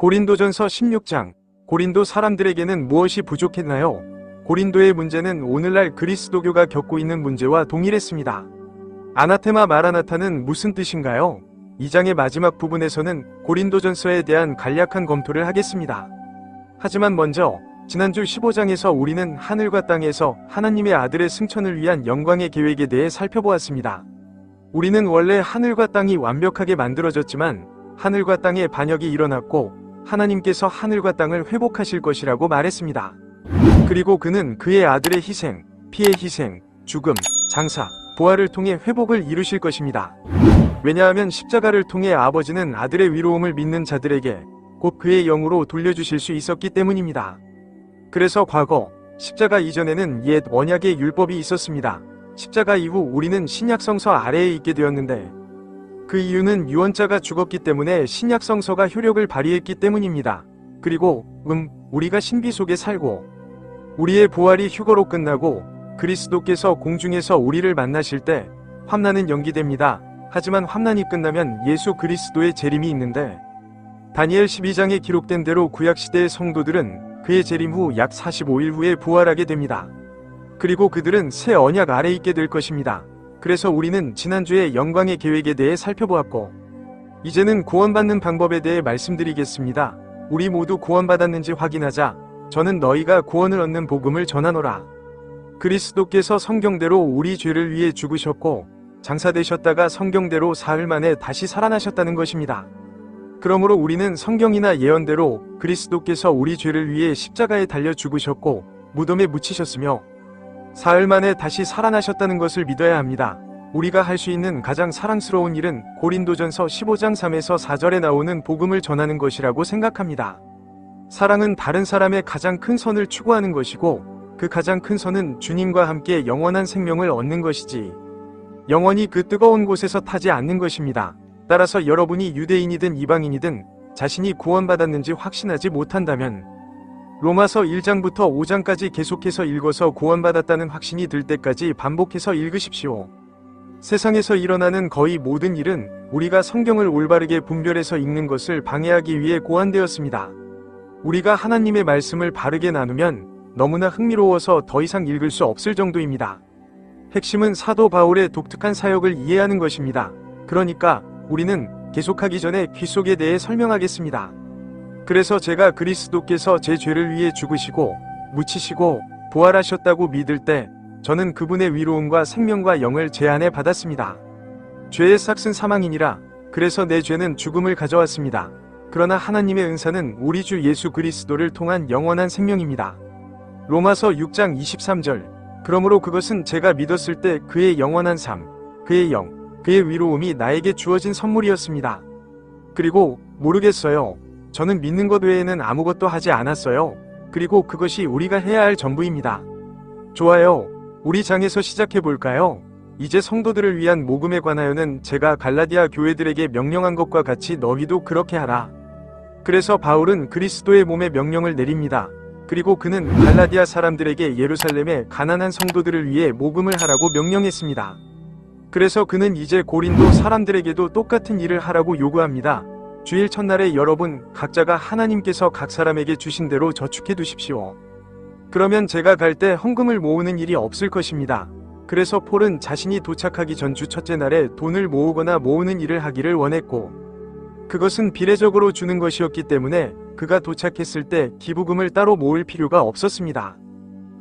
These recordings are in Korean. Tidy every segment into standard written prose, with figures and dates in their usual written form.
고린도전서 16장. 고린도 사람들에게는 무엇이 부족했나요? 고린도의 문제는 오늘날 그리스도교가 겪고 있는 문제와 동일했습니다. 아나테마 마라나타는 무슨 뜻인가요? 이 장의 마지막 부분에서는 고린도전서에 대한 간략한 검토를 하겠습니다. 하지만 먼저 지난주 15장에서 우리는 하늘과 땅에서 하나님의 아들의 승천을 위한 영광의 계획에 대해 살펴보았습니다. 우리는 원래 하늘과 땅이 완벽하게 만들어졌지만 하늘과 땅의 반역이 일어났고 하나님께서 하늘과 땅을 회복하실 것이라고 말했습니다. 그리고 그는 그의 아들의 희생, 피의 희생, 죽음, 장사, 부활을 통해 회복을 이루실 것입니다. 왜냐하면 십자가를 통해 아버지는 아들의 위로움을 믿는 자들에게 곧 그의 영으로 돌려주실 수 있었기 때문입니다. 그래서 과거, 십자가 이전에는 옛 언약의 율법이 있었습니다. 십자가 이후 우리는 신약 성서 아래에 있게 되었는데 그 이유는 유언자가 죽었기 때문에 신약 성서가 효력을 발휘했기 때문입니다. 그리고 우리가 신비 속에 살고 우리의 부활이 휴거로 끝나고 그리스도께서 공중에서 우리를 만나실 때 환난은 연기됩니다. 하지만 환난이 끝나면 예수 그리스도의 재림이 있는데 다니엘 12장에 기록된 대로 구약시대의 성도들은 그의 재림 후 약 45일 후에 부활하게 됩니다. 그리고 그들은 새 언약 아래 있게 될 것입니다. 그래서 우리는 지난주에 영광의 계획에 대해 살펴보았고 이제는 구원받는 방법에 대해 말씀드리겠습니다. 우리 모두 구원받았는지 확인하자. 저는 너희가 구원을 얻는 복음을 전하노라. 그리스도께서 성경대로 우리 죄를 위해 죽으셨고 장사되셨다가 성경대로 사흘 만에 다시 살아나셨다는 것입니다. 그러므로 우리는 성경이나 예언대로 그리스도께서 우리 죄를 위해 십자가에 달려 죽으셨고 무덤에 묻히셨으며 사흘 만에 다시 살아나셨다는 것을 믿어야 합니다. 우리가 할 수 있는 가장 사랑스러운 일은 고린도전서 15장 3에서 4절에 나오는 복음을 전하는 것이라고 생각합니다. 사랑은 다른 사람의 가장 큰 선을 추구하는 것이고 그 가장 큰 선은 주님과 함께 영원한 생명을 얻는 것이지 영원히 그 뜨거운 곳에서 타지 않는 것입니다. 따라서 여러분이 유대인이든 이방인이든 자신이 구원받았는지 확신하지 못한다면 로마서 1장부터 5장까지 계속해서 읽어서 구원받았다는 확신이 들 때까지 반복해서 읽으십시오. 세상에서 일어나는 거의 모든 일은 우리가 성경을 올바르게 분별해서 읽는 것을 방해하기 위해 고안되었습니다. 우리가 하나님의 말씀을 바르게 나누면 너무나 흥미로워서 더 이상 읽을 수 없을 정도입니다. 핵심은 사도 바울의 독특한 사역을 이해하는 것입니다. 그러니까 우리는 계속하기 전에 귀 속에 대해 설명하겠습니다. 그래서 제가 그리스도께서 제 죄를 위해 죽으시고 묻히시고 부활하셨다고 믿을 때 저는 그분의 위로움과 생명과 영을 제 안에 받았습니다. 죄의 삭은 사망이니라. 그래서 내 죄는 죽음을 가져왔습니다. 그러나 하나님의 은사는 우리 주 예수 그리스도를 통한 영원한 생명입니다. 로마서 6장 23절. 그러므로 그것은 제가 믿었을 때 그의 영원한 삶, 그의 영, 그의 위로움이 나에게 주어진 선물이었습니다. 그리고 모르겠어요. 저는 믿는 것 외에는 아무것도 하지 않았어요. 그리고 그것이 우리가 해야 할 전부입니다. 좋아요. 우리 장에서 시작해 볼까요? 이제 성도들을 위한 모금에 관하여는 제가 갈라디아 교회들에게 명령한 것과 같이 너희도 그렇게 하라. 그래서 바울은 그리스도의 몸에 명령을 내립니다. 그리고 그는 갈라디아 사람들에게 예루살렘의 가난한 성도들을 위해 모금을 하라고 명령했습니다. 그래서 그는 이제 고린도 사람들에게도 똑같은 일을 하라고 요구합니다. 주일 첫날에 여러분 각자가 하나님께서 각 사람에게 주신 대로 저축해 두십시오. 그러면 제가 갈 때 헌금을 모으는 일이 없을 것입니다. 그래서 폴은 자신이 도착하기 전 주 첫째 날에 돈을 모으거나 모으는 일을 하기를 원했고 그것은 비례적으로 주는 것이었기 때문에 그가 도착했을 때 기부금을 따로 모을 필요가 없었습니다.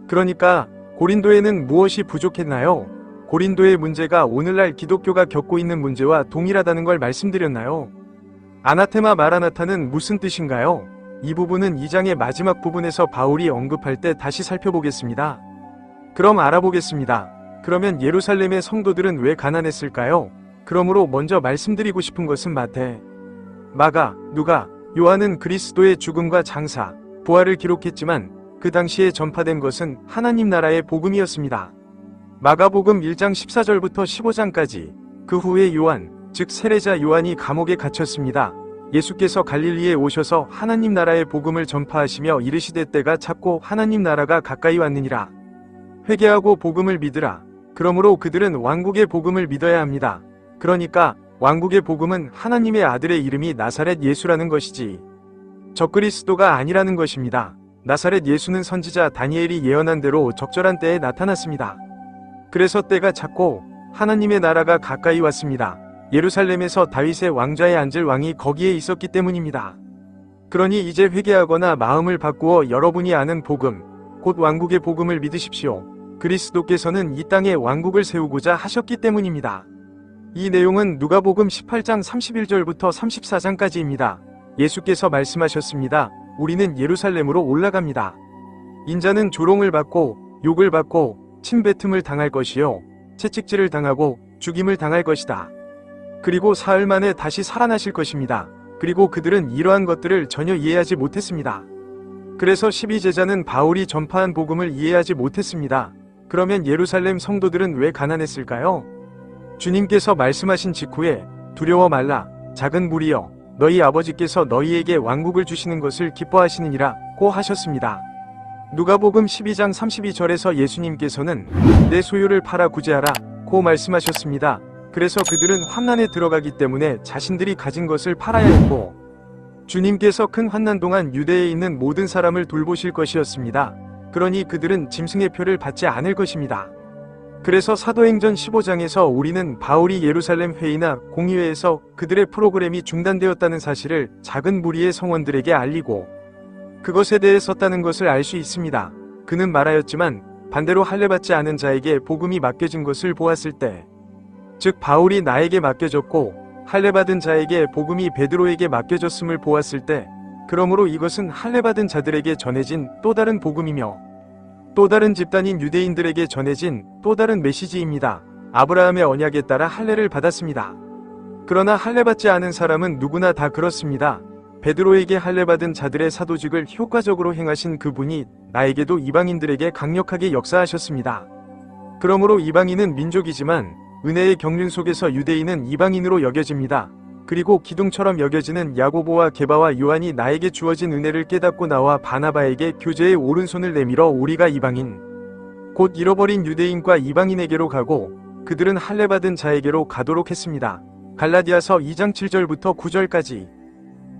그러니까 고린도에는 무엇이 부족했나요? 고린도의 문제가 오늘날 기독교가 겪고 있는 문제와 동일하다는 걸 말씀드렸나요? 아나테마 마라나타는 무슨 뜻인가요? 이 부분은 2장의 마지막 부분에서 바울이 언급할 때 다시 살펴보겠습니다. 그럼 알아보겠습니다. 그러면 예루살렘의 성도들은 왜 가난했을까요? 그러므로 먼저 말씀드리고 싶은 것은 마태, 마가, 누가, 요한은 그리스도의 죽음과 장사, 부활을 기록했지만 그 당시에 전파된 것은 하나님 나라의 복음이었습니다. 마가복음 1장 14절부터 15장까지 그 후에 요한, 즉 세례자 요한이 감옥에 갇혔습니다. 예수께서 갈릴리에 오셔서 하나님 나라의 복음을 전파하시며 이르시되 때가 찼고 하나님 나라가 가까이 왔느니라. 회개하고 복음을 믿으라. 그러므로 그들은 왕국의 복음을 믿어야 합니다. 그러니까 왕국의 복음은 하나님의 아들의 이름이 나사렛 예수라는 것이지. 적그리스도가 아니라는 것입니다. 나사렛 예수는 선지자 다니엘이 예언한 대로 적절한 때에 나타났습니다. 그래서 때가 찼고 하나님의 나라가 가까이 왔습니다. 예루살렘에서 다윗의 왕좌에 앉을 왕이 거기에 있었기 때문입니다. 그러니 이제 회개하거나 마음을 바꾸어 여러분이 아는 복음, 곧 왕국의 복음을 믿으십시오. 그리스도께서는 이 땅에 왕국을 세우고자 하셨기 때문입니다. 이 내용은 누가복음 18장 31절부터 34장까지입니다. 예수께서 말씀하셨습니다. 우리는 예루살렘으로 올라갑니다. 인자는 조롱을 받고 욕을 받고 침뱉음을 당할 것이요 채찍질을 당하고 죽임을 당할 것이다. 그리고 사흘 만에 다시 살아나실 것입니다. 그리고 그들은 이러한 것들을 전혀 이해하지 못했습니다. 그래서 12제자는 바울이 전파한 복음을 이해하지 못했습니다. 그러면 예루살렘 성도들은 왜 가난했을까요? 주님께서 말씀하신 직후에 두려워 말라 작은 무리여 너희 아버지께서 너희에게 왕국을 주시는 것을 기뻐하시느니라 고 하셨습니다. 누가복음 12장 32절에서 예수님께서는 내 소유를 팔아 구제하라 고 말씀하셨습니다. 그래서 그들은 환난에 들어가기 때문에 자신들이 가진 것을 팔아야 했고 주님께서 큰 환난 동안 유대에 있는 모든 사람을 돌보실 것이었습니다. 그러니 그들은 짐승의 표를 받지 않을 것입니다. 그래서 사도행전 15장에서 우리는 바울이 예루살렘 회의나 공의회에서 그들의 프로그램이 중단되었다는 사실을 작은 무리의 성원들에게 알리고 그것에 대해 썼다는 것을 알 수 있습니다. 그는 말하였지만 반대로 할례받지 않은 자에게 복음이 맡겨진 것을 보았을 때 즉 바울이 나에게 맡겨졌고 할례받은 자에게 복음이 베드로에게 맡겨졌음을 보았을 때 그러므로 이것은 할례받은 자들에게 전해진 또 다른 복음이며 또 다른 집단인 유대인들에게 전해진 또 다른 메시지입니다. 아브라함의 언약에 따라 할례를 받았습니다. 그러나 할례받지 않은 사람은 누구나 다 그렇습니다. 베드로에게 할례받은 자들의 사도직을 효과적으로 행하신 그분이 나에게도 이방인들에게 강력하게 역사하셨습니다. 그러므로 이방인은 민족이지만 은혜의 경륜 속에서 유대인은 이방인으로 여겨집니다. 그리고 기둥처럼 여겨지는 야고보와 게바와 요한이 나에게 주어진 은혜를 깨닫고 나와 바나바에게 교제의 오른손을 내밀어 우리가 이방인 곧 잃어버린 유대인과 이방인에게로 가고 그들은 할례받은 자에게로 가도록 했습니다. 갈라디아서 2장 7절부터 9절까지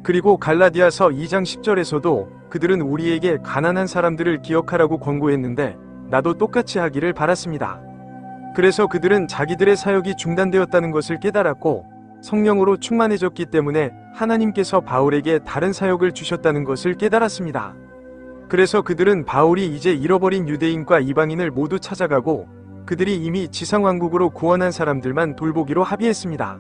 그리고 갈라디아서 2장 10절에서도 그들은 우리에게 가난한 사람들을 기억하라고 권고했는데 나도 똑같이 하기를 바랐습니다. 그래서 그들은 자기들의 사역이 중단되었다는 것을 깨달았고 성령으로 충만해졌기 때문에 하나님께서 바울에게 다른 사역을 주셨다는 것을 깨달았습니다. 그래서 그들은 바울이 이제 잃어버린 유대인과 이방인을 모두 찾아가고 그들이 이미 지상왕국으로 구원한 사람들만 돌보기로 합의했습니다.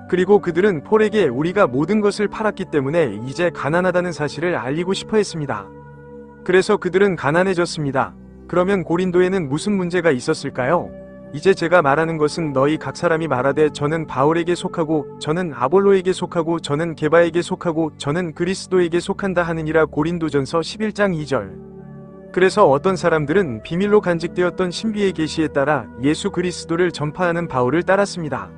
그리고 그들은 폴에게 우리가 모든 것을 팔았기 때문에 이제 가난하다는 사실을 알리고 싶어 했습니다. 그래서 그들은 가난해졌습니다. 그러면 고린도에는 무슨 문제가 있었을까요? 이제 제가 말하는 것은 너희 각 사람이 말하되 저는 바울에게 속하고 저는 아볼로에게 속하고 저는 게바에게 속하고 저는 그리스도에게 속한다 하느니라. 고린도전서 11장 2절. 그래서 어떤 사람들은 비밀로 간직되었던 신비의 계시에 따라 예수 그리스도를 전파하는 바울을 따랐습니다.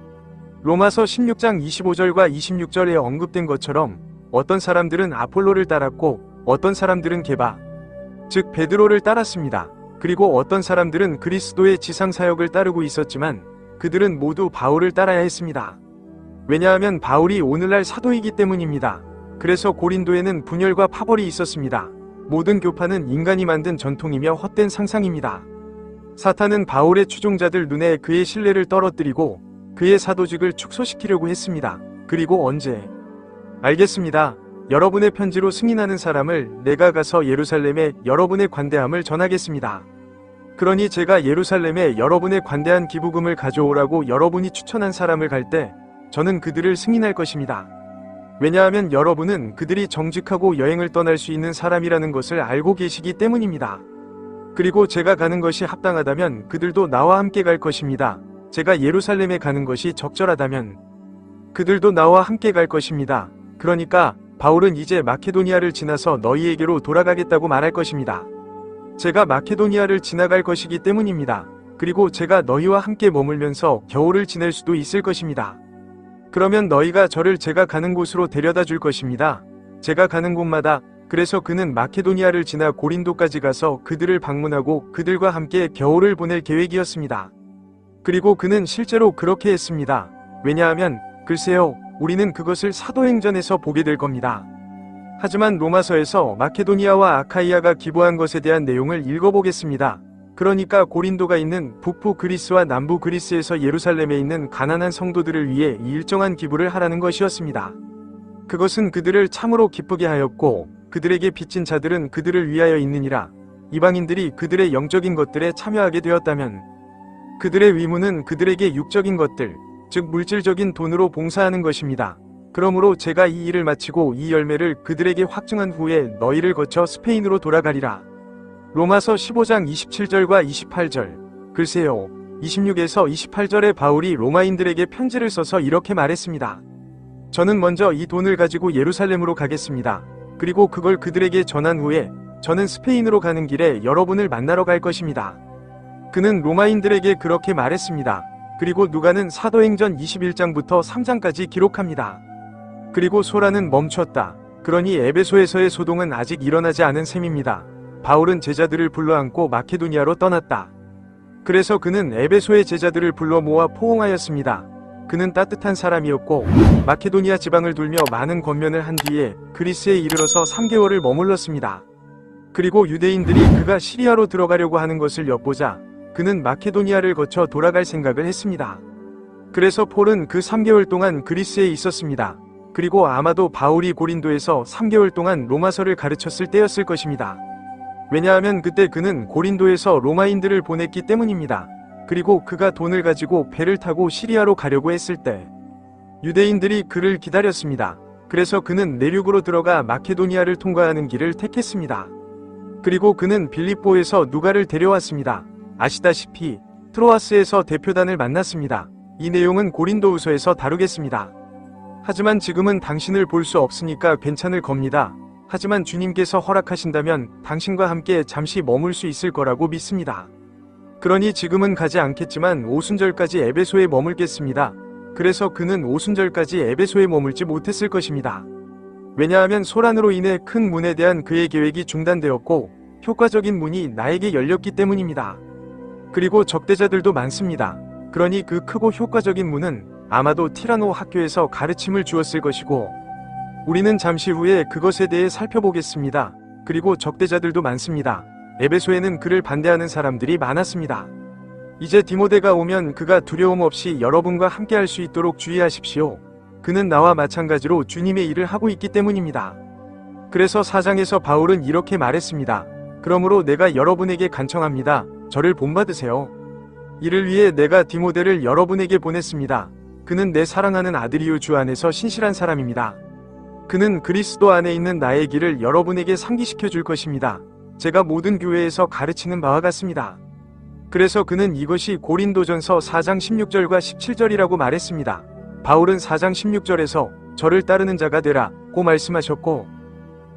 로마서 16장 25절과 26절에 언급된 것처럼 어떤 사람들은 아폴로를 따랐고 어떤 사람들은 게바, 즉 베드로를 따랐습니다. 그리고 어떤 사람들은 그리스도의 지상사역을 따르고 있었지만 그들은 모두 바울을 따라야 했습니다. 왜냐하면 바울이 오늘날 사도이기 때문입니다. 그래서 고린도에는 분열과 파벌이 있었습니다. 모든 교파는 인간이 만든 전통이며 헛된 상상입니다. 사탄은 바울의 추종자들 눈에 그의 신뢰를 떨어뜨리고 그의 사도직을 축소시키려고 했습니다. 그리고 언제? 알겠습니다. 여러분의 편지로 승인하는 사람을 내가 가서 예루살렘에 여러분의 관대함을 전하겠습니다. 그러니 제가 예루살렘에 여러분의 관대한 기부금을 가져오라고 여러분이 추천한 사람을 갈 때 저는 그들을 승인할 것입니다. 왜냐하면 여러분은 그들이 정직하고 여행을 떠날 수 있는 사람이라는 것을 알고 계시기 때문입니다. 그리고 제가 가는 것이 합당하다면 그들도 나와 함께 갈 것입니다. 제가 예루살렘에 가는 것이 적절하다면 그들도 나와 함께 갈 것입니다. 그러니까 바울은 이제 마케도니아를 지나서 너희에게로 돌아가겠다고 말할 것입니다. 제가 마케도니아를 지나갈 것이기 때문입니다. 그리고 제가 너희와 함께 머물면서 겨울을 지낼 수도 있을 것입니다. 그러면 너희가 저를 제가 가는 곳으로 데려다 줄 것입니다. 제가 가는 곳마다. 그래서 그는 마케도니아를 지나 고린도까지 가서 그들을 방문하고 그들과 함께 겨울을 보낼 계획이었습니다. 그리고 그는 실제로 그렇게 했습니다. 왜냐하면 글쎄요, 우리는 그것을 사도행전에서 보게 될 겁니다. 하지만 로마서에서 마케도니아와 아카이아가 기부한 것에 대한 내용을 읽어보겠습니다. 그러니까 고린도가 있는 북부 그리스와 남부 그리스에서 예루살렘에 있는 가난한 성도들을 위해 일정한 기부를 하라는 것이었습니다. 그것은 그들을 참으로 기쁘게 하였고 그들에게 빚진 자들은 그들을 위하여 있느니라. 이방인들이 그들의 영적인 것들에 참여하게 되었다면 그들의 의무는 그들에게 육적인 것들, 즉 물질적인 돈으로 봉사하는 것입니다. 그러므로 제가 이 일을 마치고 이 열매를 그들에게 확증한 후에 너희를 거쳐 스페인으로 돌아가리라. 로마서 15장 27절과 28절. 글쎄요, 26에서 28절에 바울이 로마인들에게 편지를 써서 이렇게 말했습니다. 저는 먼저 이 돈을 가지고 예루살렘으로 가겠습니다. 그리고 그걸 그들에게 전한 후에 저는 스페인으로 가는 길에 여러분을 만나러 갈 것입니다. 그는 로마인들에게 그렇게 말했습니다. 그리고 누가는 사도행전 21장부터 3장까지 기록합니다. 그리고 소라는 멈췄다. 그러니 에베소에서의 소동은 아직 일어나지 않은 셈입니다. 바울은 제자들을 불러안고 마케도니아로 떠났다. 그래서 그는 에베소의 제자들을 불러 모아 포옹하였습니다. 그는 따뜻한 사람이었고 마케도니아 지방을 돌며 많은 권면을 한 뒤에 그리스에 이르러서 3개월을 머물렀습니다. 그리고 유대인들이 그가 시리아로 들어가려고 하는 것을 엿보자 그는 마케도니아를 거쳐 돌아갈 생각을 했습니다. 그래서 폴은 그 3개월 동안 그리스에 있었습니다. 그리고 아마도 바울이 고린도에서 3개월 동안 로마서를 가르쳤을 때였을 것입니다. 왜냐하면 그때 그는 고린도에서 로마인들을 보냈기 때문입니다. 그리고 그가 돈을 가지고 배를 타고 시리아로 가려고 했을 때 유대인들이 그를 기다렸습니다. 그래서 그는 내륙으로 들어가 마케도니아를 통과하는 길을 택했습니다. 그리고 그는 빌립보에서 누가를 데려왔습니다. 아시다시피 트로아스에서 대표단을 만났습니다. 이 내용은 고린도후서에서 다루겠습니다. 하지만 지금은 당신을 볼 수 없으니까 괜찮을 겁니다. 하지만 주님께서 허락하신다면 당신과 함께 잠시 머물 수 있을 거라고 믿습니다. 그러니 지금은 가지 않겠지만 오순절까지 에베소에 머물겠습니다. 그래서 그는 오순절까지 에베소에 머물지 못했을 것입니다. 왜냐하면 소란으로 인해 큰 문에 대한 그의 계획이 중단되었고 효과적인 문이 나에게 열렸기 때문입니다. 그리고 적대자들도 많습니다. 그러니 그 크고 효과적인 문은 아마도 티라노 학교에서 가르침을 주었을 것이고 우리는 잠시 후에 그것에 대해 살펴보겠습니다. 그리고 적대자들도 많습니다. 에베소에는 그를 반대하는 사람들이 많았습니다. 이제 디모데가 오면 그가 두려움 없이 여러분과 함께 할 수 있도록 주의하십시오. 그는 나와 마찬가지로 주님의 일을 하고 있기 때문입니다. 그래서 4장에서 바울은 이렇게 말했습니다. 그러므로 내가 여러분에게 간청합니다. 저를 본받으세요. 이를 위해 내가 디모데를 여러분에게 보냈습니다. 그는 내 사랑하는 아들이요 주 안에서 신실한 사람입니다. 그는 그리스도 안에 있는 나의 길을 여러분에게 상기시켜 줄 것입니다. 제가 모든 교회에서 가르치는 바와 같습니다. 그래서 그는 이것이 고린도전서 4장 16절과 17절이라고 말했습니다. 바울은 4장 16절에서 저를 따르는 자가 되라고 말씀하셨고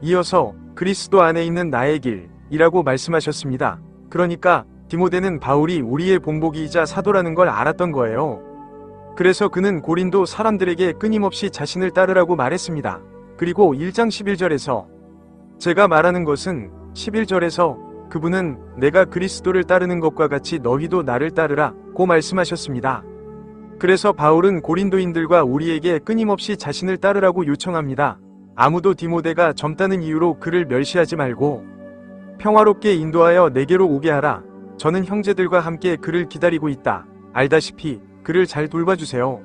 이어서 그리스도 안에 있는 나의 길이라고 말씀하셨습니다. 그러니까 디모데는 바울이 우리의 본보기이자 사도라는 걸 알았던 거예요. 그래서 그는 고린도 사람들에게 끊임없이 자신을 따르라고 말했습니다. 그리고 1장 11절에서 제가 말하는 것은 11절에서 그분은 내가 그리스도를 따르는 것과 같이 너희도 나를 따르라 고 말씀하셨습니다. 그래서 바울은 고린도인들과 우리에게 끊임없이 자신을 따르라고 요청합니다. 아무도 디모데가 젊다는 이유로 그를 멸시하지 말고 평화롭게 인도하여 내게로 오게 하라. 저는 형제들과 함께 그를 기다리고 있다. 알다시피 그를 잘 돌봐주세요.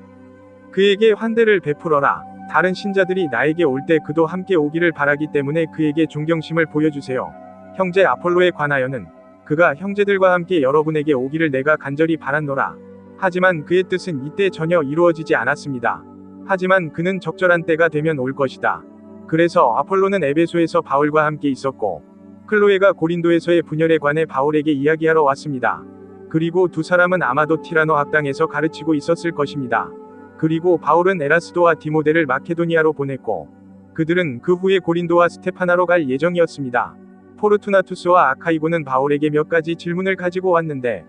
그에게 환대를 베풀어라. 다른 신자들이 나에게 올 때 그도 함께 오기를 바라기 때문에 그에게 존경심을 보여주세요. 형제 아폴로에 관하여는 그가 형제들과 함께 여러분에게 오기를 내가 간절히 바랐노라. 하지만 그의 뜻은 이때 전혀 이루어지지 않았습니다. 하지만 그는 적절한 때가 되면 올 것이다. 그래서 아폴로는 에베소에서 바울과 함께 있었고 클로에가 고린도에서의 분열에 관해 바울에게 이야기하러 왔습니다. 그리고 두 사람은 아마도 티라노 학당에서 가르치고 있었을 것입니다. 그리고 바울은 에라스도와 디모데를 마케도니아로 보냈고 그들은 그 후에 고린도와 스테파나로 갈 예정이었습니다. 포르투나투스와 아카이고는 바울에게 몇 가지 질문을 가지고 왔는데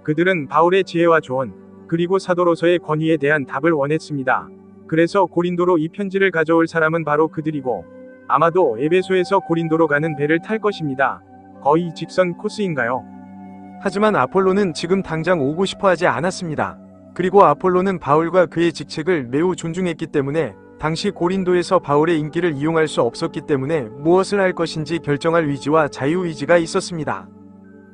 그들은 바울의 지혜와 조언 그리고 사도로서의 권위에 대한 답을 원했습니다. 그래서 고린도로 이 편지를 가져올 사람은 바로 그들이고 아마도 에베소에서 고린도로 가는 배를 탈 것입니다. 거의 직선 코스인가요? 하지만 아폴로는 지금 당장 오고 싶어 하지 않았습니다. 그리고 아폴로는 바울과 그의 직책을 매우 존중했기 때문에 당시 고린도에서 바울의 인기를 이용할 수 없었기 때문에 무엇을 할 것인지 결정할 위지와 자유의지가 있었습니다.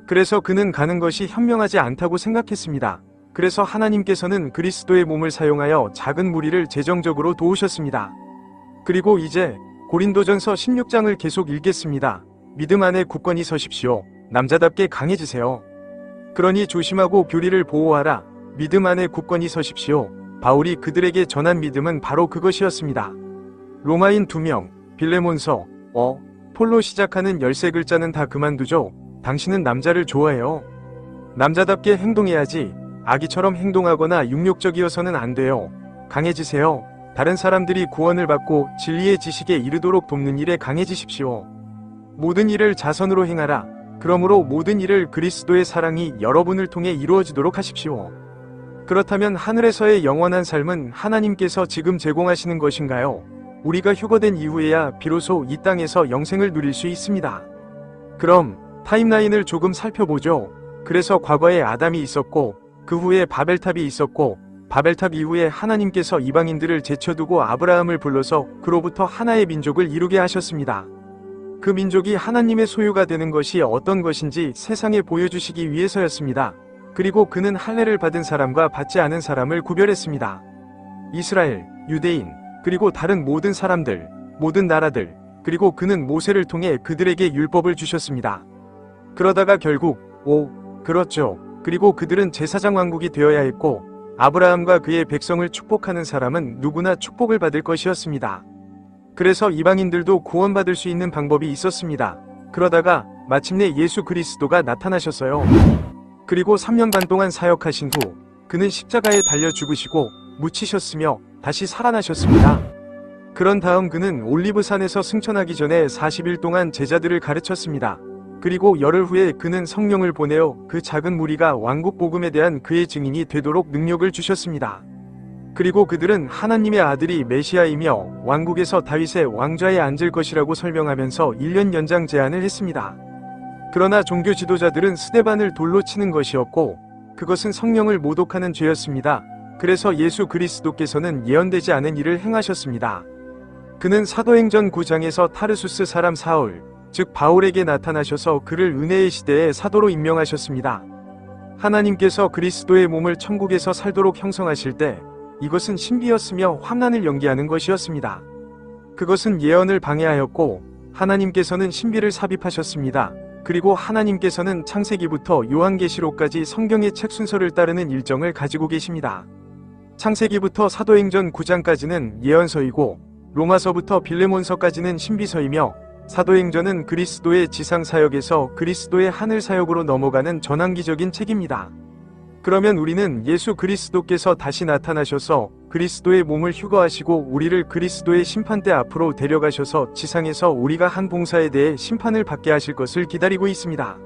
그래서 그는 가는 것이 현명하지 않다고 생각했습니다. 그래서 하나님께서는 그리스도의 몸을 사용하여 작은 무리를 재정적으로 도우셨습니다. 그리고 이제 고린도전서 16장을 계속 읽겠습니다. 믿음 안에 굳건히 서십시오. 남자답게 강해지세요. 그러니 조심하고 교리를 보호하라. 믿음 안에 굳건히 서십시오. 바울이 그들에게 전한 믿음은 바로 그것이었습니다. 로마인 2명, 빌레몬서, 폴로 시작하는 13글자는 다 그만두죠. 당신은 남자를 좋아해요. 남자답게 행동해야지. 아기처럼 행동하거나 육욕적이어서는 안 돼요. 강해지세요. 다른 사람들이 구원을 받고 진리의 지식에 이르도록 돕는 일에 강해지십시오. 모든 일을 자선으로 행하라. 그러므로 모든 일을 그리스도의 사랑이 여러분을 통해 이루어지도록 하십시오. 그렇다면 하늘에서의 영원한 삶은 하나님께서 지금 제공하시는 것인가요? 우리가 휴거된 이후에야 비로소 이 땅에서 영생을 누릴 수 있습니다. 그럼 타임라인을 조금 살펴보죠. 그래서 과거에 아담이 있었고 그 후에 바벨탑이 있었고 바벨탑 이후에 하나님께서 이방인들을 제쳐두고 아브라함을 불러서 그로부터 하나의 민족을 이루게 하셨습니다. 그 민족이 하나님의 소유가 되는 것이 어떤 것인지 세상에 보여주시기 위해서였습니다. 그리고 그는 할례를 받은 사람과 받지 않은 사람을 구별했습니다. 이스라엘, 유대인, 그리고 다른 모든 사람들, 모든 나라들, 그리고 그는 모세를 통해 그들에게 율법을 주셨습니다. 그러다가 결국, 그렇죠. 그리고 그들은 제사장 왕국이 되어야 했고 아브라함과 그의 백성을 축복하는 사람은 누구나 축복을 받을 것이었습니다. 그래서 이방인들도 구원받을 수 있는 방법이 있었습니다. 그러다가 마침내 예수 그리스도가 나타나셨어요. 그리고 3년 반 동안 사역하신 후 그는 십자가에 달려 죽으시고 묻히셨으며 다시 살아나셨습니다. 그런 다음 그는 올리브산에서 승천하기 전에 40일 동안 제자들을 가르쳤습니다. 그리고 열흘 후에 그는 성령을 보내어 그 작은 무리가 왕국 복음에 대한 그의 증인이 되도록 능력을 주셨습니다. 그리고 그들은 하나님의 아들이 메시아이며 왕국에서 다윗의 왕좌에 앉을 것이라고 설명하면서 1년 연장 제안을 했습니다. 그러나 종교 지도자들은 스데반을 돌로 치는 것이었고 그것은 성령을 모독하는 죄였습니다. 그래서 예수 그리스도께서는 예언되지 않은 일을 행하셨습니다. 그는 사도행전 9장에서 타르수스 사람 사울, 즉 바울에게 나타나셔서 그를 은혜의 시대에 사도로 임명하셨습니다. 하나님께서 그리스도의 몸을 천국에서 살도록 형성하실 때 이것은 신비였으며 환난을 연기하는 것이었습니다. 그것은 예언을 방해하였고 하나님께서는 신비를 삽입하셨습니다. 그리고 하나님께서는 창세기부터 요한계시록까지 성경의 책 순서를 따르는 일정을 가지고 계십니다. 창세기부터 사도행전 9장까지는 예언서이고 로마서부터 빌레몬서까지는 신비서이며 사도행전은 그리스도의 지상사역에서 그리스도의 하늘사역으로 넘어가는 전환기적인 책입니다. 그러면 우리는 예수 그리스도께서 다시 나타나셔서 그리스도의 몸을 휴거하시고 우리를 그리스도의 심판대 앞으로 데려가셔서 지상에서 우리가 한 봉사에 대해 심판을 받게 하실 것을 기다리고 있습니다.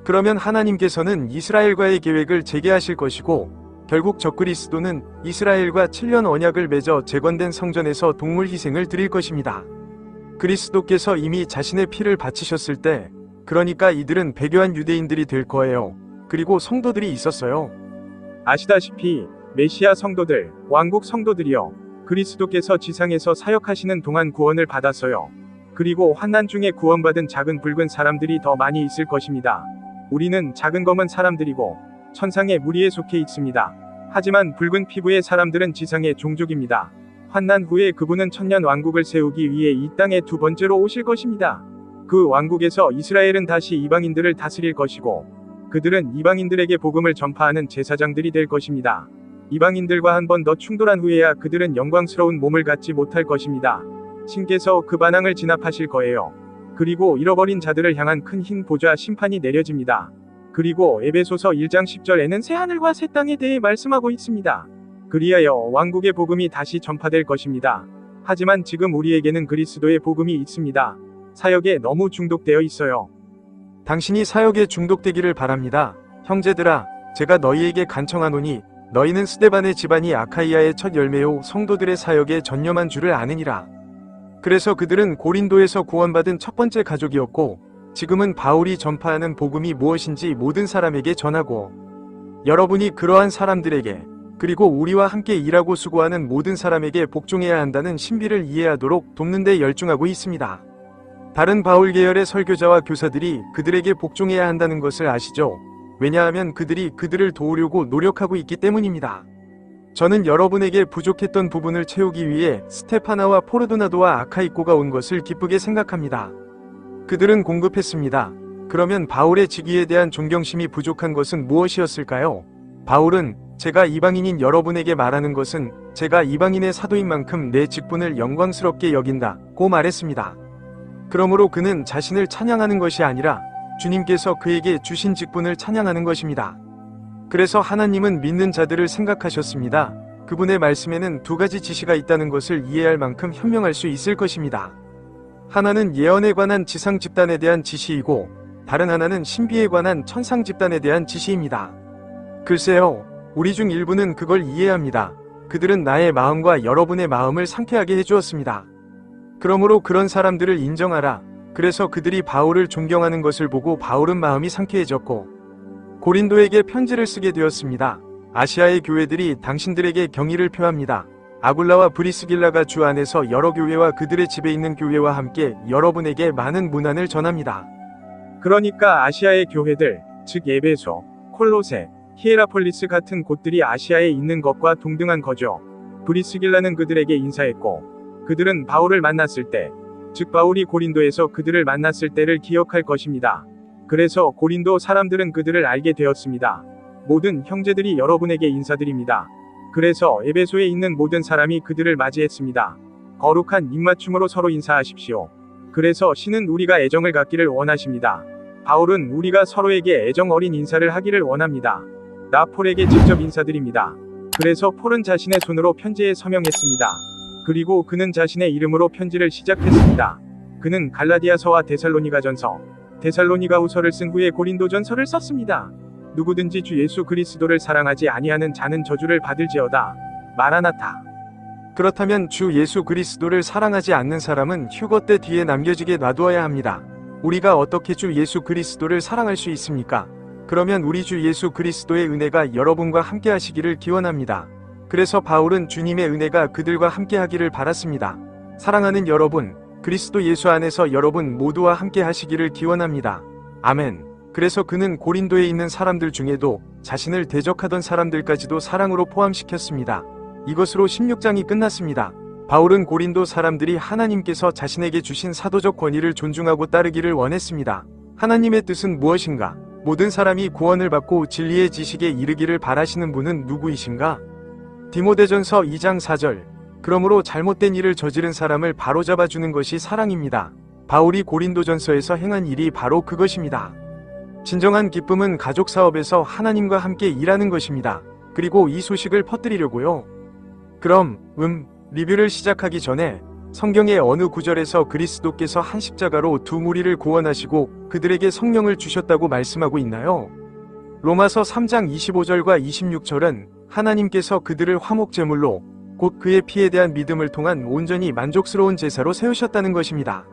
그러면 하나님께서는 이스라엘과의 계획을 재개하실 것이고 결국 적그리스도는 이스라엘과 7년 언약을 맺어 재건된 성전에서 동물 희생을 드릴 것입니다. 그리스도께서 이미 자신의 피를 바치셨을 때 그러니까 이들은 배교한 유대인들이 될 거예요. 그리고 성도들이 있었어요. 아시다시피 메시아 성도들, 왕국 성도들이요. 그리스도께서 지상에서 사역하시는 동안 구원을 받았어요. 그리고 환난 중에 구원받은 작은 붉은 사람들이 더 많이 있을 것입니다. 우리는 작은 검은 사람들이고 천상의 무리에 속해 있습니다. 하지만 붉은 피부의 사람들은 지상의 종족입니다. 환난 후에 그분은 천년 왕국을 세우기 위해 이 땅에 두 번째로 오실 것입니다. 그 왕국에서 이스라엘은 다시 이방인들을 다스릴 것이고 그들은 이방인들에게 복음을 전파하는 제사장들이 될 것입니다. 이방인들과 한 번 더 충돌한 후에야 그들은 영광스러운 몸을 갖지 못할 것입니다. 신께서 그 반항을 진압하실 거예요. 그리고 잃어버린 자들을 향한 큰 흰 보좌 심판이 내려집니다. 그리고 에베소서 1장 10절에는 새 하늘과 새 땅에 대해 말씀하고 있습니다. 그리하여 왕국의 복음이 다시 전파될 것입니다. 하지만 지금 우리에게는 그리스도의 복음이 있습니다. 사역에 너무 중독되어 있어요. 당신이 사역에 중독되기를 바랍니다. 형제들아, 제가 너희에게 간청하노니 너희는 스데반의 집안이 아카이아의 첫 열매요 성도들의 사역에 전념한 줄을 아느니라. 그래서 그들은 고린도에서 구원받은 첫 번째 가족이었고 지금은 바울이 전파하는 복음이 무엇인지 모든 사람에게 전하고 여러분이 그러한 사람들에게 그리고 우리와 함께 일하고 수고하는 모든 사람에게 복종해야 한다는 신비를 이해하도록 돕는 데 열중하고 있습니다. 다른 바울 계열의 설교자와 교사들이 그들에게 복종해야 한다는 것을 아시죠? 왜냐하면 그들이 그들을 도우려고 노력하고 있기 때문입니다. 저는 여러분에게 부족했던 부분을 채우기 위해 스테파나와 포르도나도와 아카이코가 온 것을 기쁘게 생각합니다. 그들은 공급했습니다. 그러면 바울의 직위에 대한 존경심이 부족한 것은 무엇이었을까요? 바울은 제가 이방인인 여러분에게 말하는 것은 제가 이방인의 사도인 만큼 내 직분을 영광스럽게 여긴다고 말했습니다. 그러므로 그는 자신을 찬양하는 것이 아니라 주님께서 그에게 주신 직분을 찬양하는 것입니다. 그래서 하나님은 믿는 자들을 생각하셨습니다. 그분의 말씀에는 두 가지 지시가 있다는 것을 이해할 만큼 현명할 수 있을 것입니다. 하나는 예언에 관한 지상 집단에 대한 지시이고 다른 하나는 신비에 관한 천상 집단에 대한 지시입니다. 글쎄요, 우리 중 일부는 그걸 이해합니다. 그들은 나의 마음과 여러분의 마음을 상쾌하게 해주었습니다. 그러므로 그런 사람들을 인정하라. 그래서 그들이 바울을 존경하는 것을 보고 바울은 마음이 상쾌해졌고 고린도에게 편지를 쓰게 되었습니다. 아시아의 교회들이 당신들에게 경의를 표합니다. 아굴라와 브리스길라가 주 안에서 여러 교회와 그들의 집에 있는 교회와 함께 여러분에게 많은 문안을 전합니다. 그러니까 아시아의 교회들, 즉 에베소, 콜로세, 히에라폴리스 같은 곳들이 아시아에 있는 것과 동등한 거죠. 브리스길라는 그들에게 인사했고 그들은 바울을 만났을 때, 즉 바울이 고린도에서 그들을 만났을 때를 기억할 것입니다. 그래서 고린도 사람들은 그들을 알게 되었습니다. 모든 형제들이 여러분에게 인사드립니다. 그래서 에베소에 있는 모든 사람이 그들을 맞이했습니다. 거룩한 입맞춤으로 서로 인사하십시오. 그래서 신은 우리가 애정을 갖기를 원하십니다. 바울은 우리가 서로에게 애정 어린 인사를 하기를 원합니다. 나 폴에게 직접 인사드립니다. 그래서 폴은 자신의 손으로 편지에 서명했습니다. 그리고 그는 자신의 이름으로 편지를 시작했습니다. 그는 갈라디아서와 데살로니가전서, 데살로니가후서를 쓴 후에 고린도전서를 썼습니다. 누구든지 주 예수 그리스도를 사랑하지 아니하는 자는 저주를 받을지어다. 마라나타. 그렇다면 주 예수 그리스도를 사랑하지 않는 사람은 휴거 때 뒤에 남겨지게 놔두어야 합니다. 우리가 어떻게 주 예수 그리스도를 사랑할 수 있습니까? 그러면 우리 주 예수 그리스도의 은혜가 여러분과 함께 하시기를 기원합니다. 그래서 바울은 주님의 은혜가 그들과 함께 하기를 바랐습니다. 사랑하는 여러분, 그리스도 예수 안에서 여러분 모두와 함께 하시기를 기원합니다. 아멘. 그래서 그는 고린도에 있는 사람들 중에도 자신을 대적하던 사람들까지도 사랑으로 포함시켰습니다. 이것으로 16장이 끝났습니다. 바울은 고린도 사람들이 하나님께서 자신에게 주신 사도적 권위를 존중하고 따르기를 원했습니다. 하나님의 뜻은 무엇인가? 모든 사람이 구원을 받고 진리의 지식에 이르기를 바라시는 분은 누구이신가? 디모데전서 2장 4절. 그러므로 잘못된 일을 저지른 사람을 바로잡아 주는 것이 사랑입니다. 바울이 고린도전서에서 행한 일이 바로 그것입니다. 진정한 기쁨은 가족 사업에서 하나님과 함께 일하는 것입니다. 그리고 이 소식을 퍼뜨리려고요. 그럼 리뷰를 시작하기 전에 성경의 어느 구절에서 그리스도께서 한 십자가로 두 무리를 구원하시고 그들에게 성령을 주셨다고 말씀하고 있나요? 로마서 3장 25절과 26절은 하나님께서 그들을 화목제물로 곧 그의 피에 대한 믿음을 통한 온전히 만족스러운 제사로 세우셨다는 것입니다.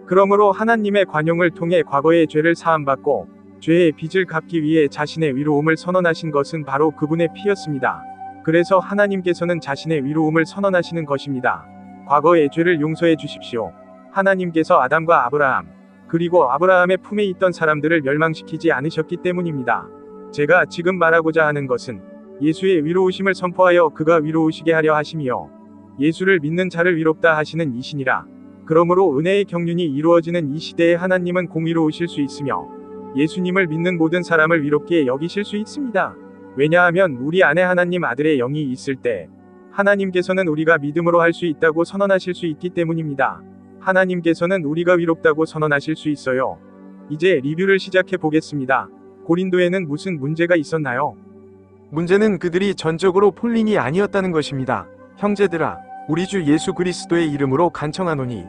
그러므로 하나님의 관용을 통해 과거의 죄를 사함받고 죄의 빚을 갚기 위해 자신의 위로움을 선언하신 것은 바로 그분의 피였습니다. 그래서 하나님께서는 자신의 위로움을 선언하시는 것입니다. 과거의 죄를 용서해 주십시오. 하나님께서 아담과 아브라함, 그리고 아브라함의 품에 있던 사람들을 멸망시키지 않으셨기 때문입니다. 제가 지금 말하고자 하는 것은 예수의 위로우심을 선포하여 그가 위로우시게 하려 하심이요. 예수를 믿는 자를 위롭다 하시는 이신이라. 그러므로 은혜의 경륜이 이루어지는 이 시대에 하나님은 공의로우실 수 있으며 예수님을 믿는 모든 사람을 위롭게 여기실 수 있습니다. 왜냐하면 우리 안에 하나님 아들의 영이 있을 때 하나님께서는 우리가 믿음으로 할 수 있다고 선언하실 수 있기 때문입니다. 하나님께서는 우리가 위롭다고 선언하실 수 있어요. 이제 리뷰를 시작해 보겠습니다. 고린도에는 무슨 문제가 있었나요? 문제는 그들이 전적으로 폴린이 아니었다는 것입니다. 형제들아, 우리 주 예수 그리스도의 이름으로 간청하노니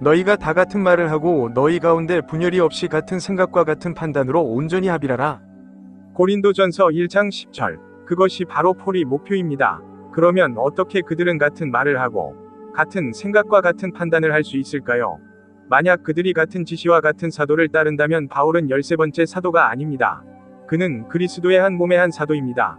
너희가 다 같은 말을 하고 너희 가운데 분열이 없이 같은 생각과 같은 판단으로 온전히 합일하라. 고린도전서 1장 10절. 그것이 바로 폴의 목표입니다. 그러면 어떻게 그들은 같은 말을 하고 같은 생각과 같은 판단을 할 수 있을까요? 만약 그들이 같은 지시와 같은 사도를 따른다면 바울은 13번째 사도가 아닙니다. 그는 그리스도의 한 몸의 한 사도입니다.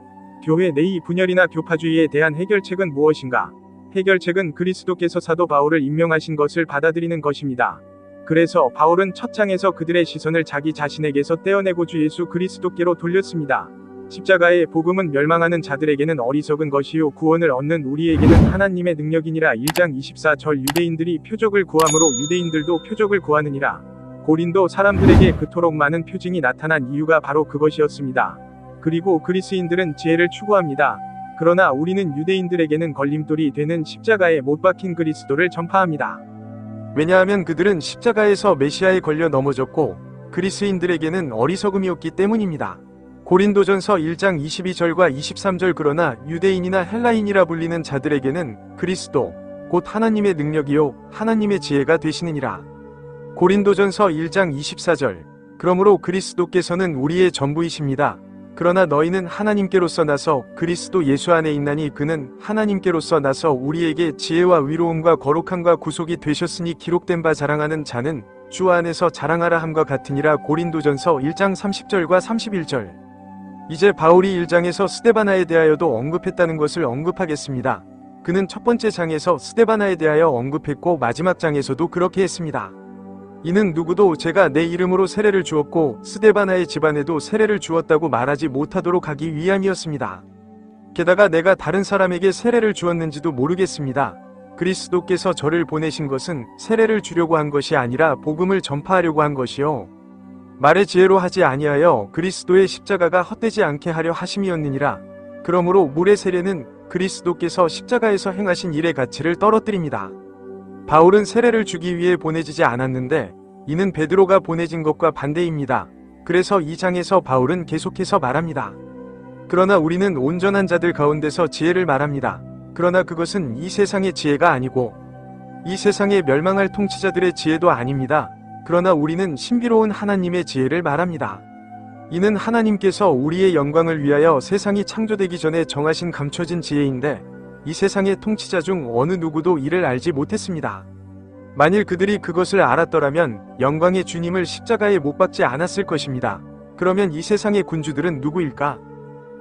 교회 내의 분열이나 교파주의에 대한 해결책은 무엇인가? 해결책은 그리스도께서 사도 바울을 임명하신 것을 받아들이는 것입니다. 그래서 바울은 첫 장에서 그들의 시선을 자기 자신에게서 떼어내고 주 예수 그리스도께로 돌렸습니다. 십자가의 복음은 멸망하는 자들에게는 어리석은 것이요 구원을 얻는 우리에게는 하나님의 능력이니라. 1장 24절 유대인들이 표적을 구함으로 유대인들도 표적을 구하느니라. 고린도 사람들에게 그토록 많은 표징이 나타난 이유가 바로 그것이었습니다. 그리고 그리스인들은 지혜를 추구합니다. 그러나 우리는 유대인들에게는 걸림돌이 되는 십자가에 못 박힌 그리스도를 전파합니다. 왜냐하면 그들은 십자가에서 메시아에 걸려 넘어졌고 그리스인들에게는 어리석음이었기 때문입니다. 고린도전서 1장 22절과 23절 그러나 유대인이나 헬라인이라 불리는 자들에게는 그리스도 곧 하나님의 능력이요 하나님의 지혜가 되시느니라. 고린도전서 1장 24절 그러므로 그리스도께서는 우리의 전부이십니다. 그러나 너희는 하나님께로서 나서 그리스도 예수 안에 있나니 그는 하나님께로서 나서 우리에게 지혜와 위로움과 거룩함과 구속이 되셨으니 기록된 바 자랑하는 자는 주 안에서 자랑하라 함과 같으니라. 고린도전서 1장 30절과 31절 이제 바울이 1장에서 스데바나에 대하여도 언급했다는 것을 언급하겠습니다. 그는 첫 번째 장에서 스데바나에 대하여 언급했고 마지막 장에서도 그렇게 했습니다. 이는 누구도 제가 내 이름으로 세례를 주었고 스데바나의 집안에도 세례를 주었다고 말하지 못하도록 하기 위함이었습니다. 게다가 내가 다른 사람에게 세례를 주었는지도 모르겠습니다. 그리스도께서 저를 보내신 것은 세례를 주려고 한 것이 아니라 복음을 전파하려고 한 것이요 말의 지혜로 하지 아니하여 그리스도의 십자가가 헛되지 않게 하려 하심이었느니라. 그러므로 물의 세례는 그리스도께서 십자가에서 행하신 일의 가치를 떨어뜨립니다. 바울은 세례를 주기 위해 보내지지 않았는데 이는 베드로가 보내진 것과 반대입니다. 그래서 이 장에서 바울은 계속해서 말합니다. 그러나 우리는 온전한 자들 가운데서 지혜를 말합니다. 그러나 그것은 이 세상의 지혜가 아니고 이 세상에 멸망할 통치자들의 지혜도 아닙니다. 그러나 우리는 신비로운 하나님의 지혜를 말합니다. 이는 하나님께서 우리의 영광을 위하여 세상이 창조되기 전에 정하신 감춰진 지혜인데 이 세상의 통치자 중 어느 누구도 이를 알지 못했습니다. 만일 그들이 그것을 알았더라면 영광의 주님을 십자가에 못 박지 않았을 것입니다. 그러면 이 세상의 군주들은 누구일까?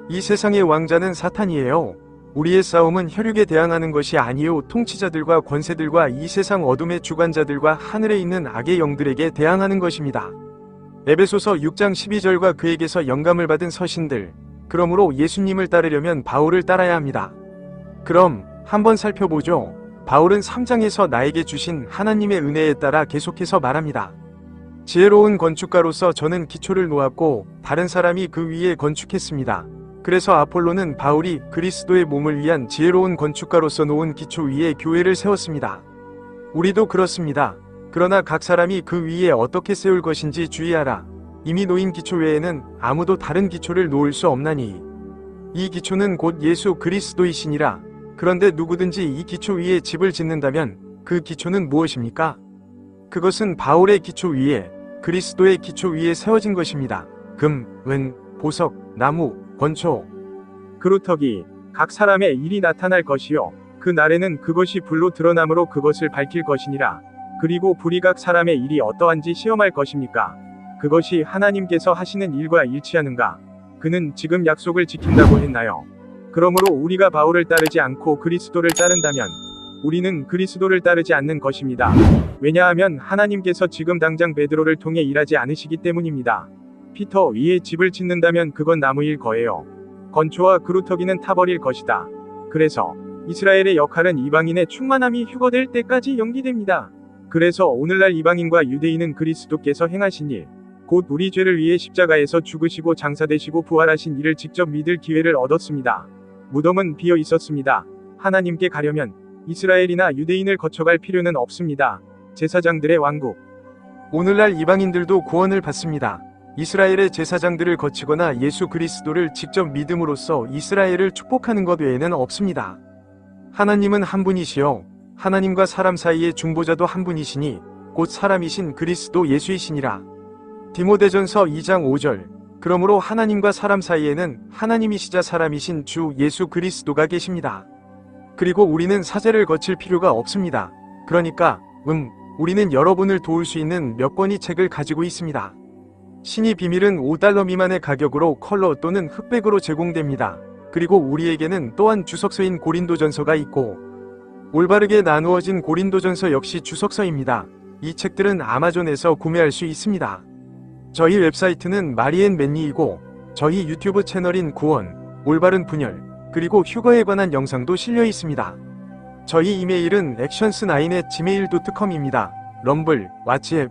이 세상의 왕자는 사탄이에요. 우리의 싸움은 혈육에 대항하는 것이 아니요 통치자들과 권세들과 이 세상 어둠의 주관자들과 하늘에 있는 악의 영들에게 대항하는 것입니다. 에베소서 6장 12절과 그에게서 영감을 받은 서신들. 그러므로 예수님을 따르려면 바울을 따라야 합니다. 그럼 한번 살펴보죠. 바울은 3장에서 나에게 주신 하나님의 은혜에 따라 계속해서 말합니다. 지혜로운 건축가로서 저는 기초를 놓았고 다른 사람이 그 위에 건축했습니다. 그래서 아폴로는 바울이 그리스도의 몸을 위한 지혜로운 건축가로서 놓은 기초 위에 교회를 세웠습니다. 우리도 그렇습니다. 그러나 각 사람이 그 위에 어떻게 세울 것인지 주의하라. 이미 놓인 기초 외에는 아무도 다른 기초를 놓을 수 없나니 이 기초는 곧 예수 그리스도이시니라. 그런데 누구든지 이 기초 위에 집을 짓는다면 그 기초는 무엇입니까? 그것은 바울의 기초 위에 그리스도의 기초 위에 세워진 것입니다. 금, 은, 보석, 나무, 건초, 그루터기 각 사람의 일이 나타날 것이요 그 날에는 그것이 불로 드러나므로 그것을 밝힐 것이니라. 그리고 불이 각 사람의 일이 어떠한지 시험할 것입니까? 그것이 하나님께서 하시는 일과 일치하는가? 그는 지금 약속을 지킨다고 했나요? 그러므로 우리가 바울을 따르지 않고 그리스도를 따른다면 우리는 그리스도를 따르지 않는 것입니다. 왜냐하면 하나님께서 지금 당장 베드로를 통해 일하지 않으시기 때문입니다. 피터 위에 집을 짓는다면 그건 나무일 거예요. 건초와 그루터기는 타버릴 것이다. 그래서 이스라엘의 역할은 이방인의 충만함이 휴거될 때까지 연기됩니다. 그래서 오늘날 이방인과 유대인은 그리스도께서 행하신 일, 곧 우리 죄를 위해 십자가에서 죽으시고 장사되시고 부활하신 이를 직접 믿을 기회를 얻었습니다. 무덤은 비어 있었습니다. 하나님께 가려면 이스라엘이나 유대인을 거쳐갈 필요는 없습니다. 제사장들의 왕국. 오늘날 이방인들도 구원을 받습니다. 이스라엘의 제사장들을 거치거나 예수 그리스도를 직접 믿음으로써 이스라엘을 축복하는 것 외에는 없습니다. 하나님은 한 분이시요 하나님과 사람 사이의 중보자도 한 분이시니 곧 사람이신 그리스도 예수이시니라. 디모데전서 2장 5절. 그러므로 하나님과 사람 사이에는 하나님이시자 사람이신 주 예수 그리스도가 계십니다. 그리고 우리는 사제를 거칠 필요가 없습니다. 그러니까 우리는 여러분을 도울 수 있는 몇 권의 책을 가지고 있습니다. 신의 비밀은 $5 미만의 가격으로 컬러 또는 흑백으로 제공됩니다. 그리고 우리에게는 또한 주석서인 고린도전서가 있고 올바르게 나누어진 고린도전서 역시 주석서입니다. 이 책들은 아마존에서 구매할 수 있습니다. 저희 웹사이트는 마리앤 맨니이고 저희 유튜브 채널인 구원, 올바른 분열, 그리고 휴거에 관한 영상도 실려 있습니다. 저희 이메일은 actions9@gmail.com입니다. 럼블, 왓츠앱,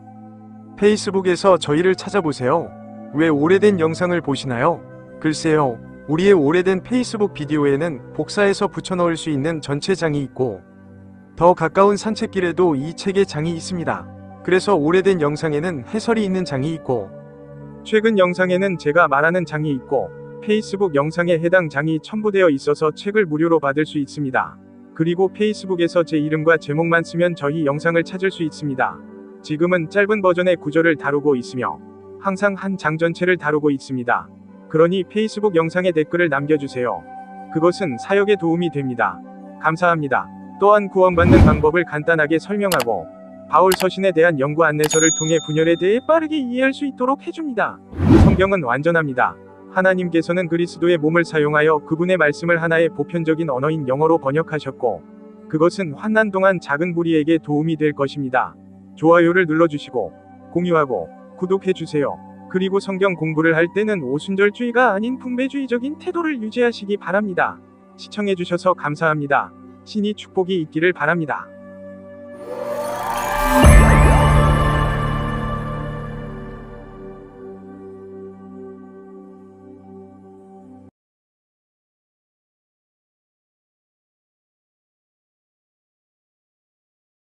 페이스북에서 저희를 찾아보세요. 왜 오래된 영상을 보시나요? 글쎄요, 우리의 오래된 페이스북 비디오에는 복사해서 붙여넣을 수 있는 전체 장이 있고 더 가까운 산책길에도 이 책의 장이 있습니다. 그래서 오래된 영상에는 해설이 있는 장이 있고 최근 영상에는 제가 말하는 장이 있고 페이스북 영상에 해당 장이 첨부되어 있어서 책을 무료로 받을 수 있습니다. 그리고 페이스북에서 제 이름과 제목만 쓰면 저희 영상을 찾을 수 있습니다. 지금은 짧은 버전의 구절을 다루고 있으며 항상 한 장 전체를 다루고 있습니다. 그러니 페이스북 영상에 댓글을 남겨주세요. 그것은 사역에 도움이 됩니다. 감사합니다. 또한 구원받는 방법을 간단하게 설명하고 바울 서신에 대한 연구 안내서를 통해 분열에 대해 빠르게 이해할 수 있도록 해줍니다. 성경은 완전합니다. 하나님께서는 그리스도의 몸을 사용하여 그분의 말씀을 하나의 보편적인 언어인 영어로 번역하셨고 그것은 환난 동안 작은 무리에게 도움이 될 것입니다. 좋아요를 눌러주시고 공유하고 구독해주세요. 그리고 성경 공부를 할 때는 오순절주의가 아닌 분배주의적인 태도를 유지하시기 바랍니다. 시청해주셔서 감사합니다. 신이 축복이 있기를 바랍니다.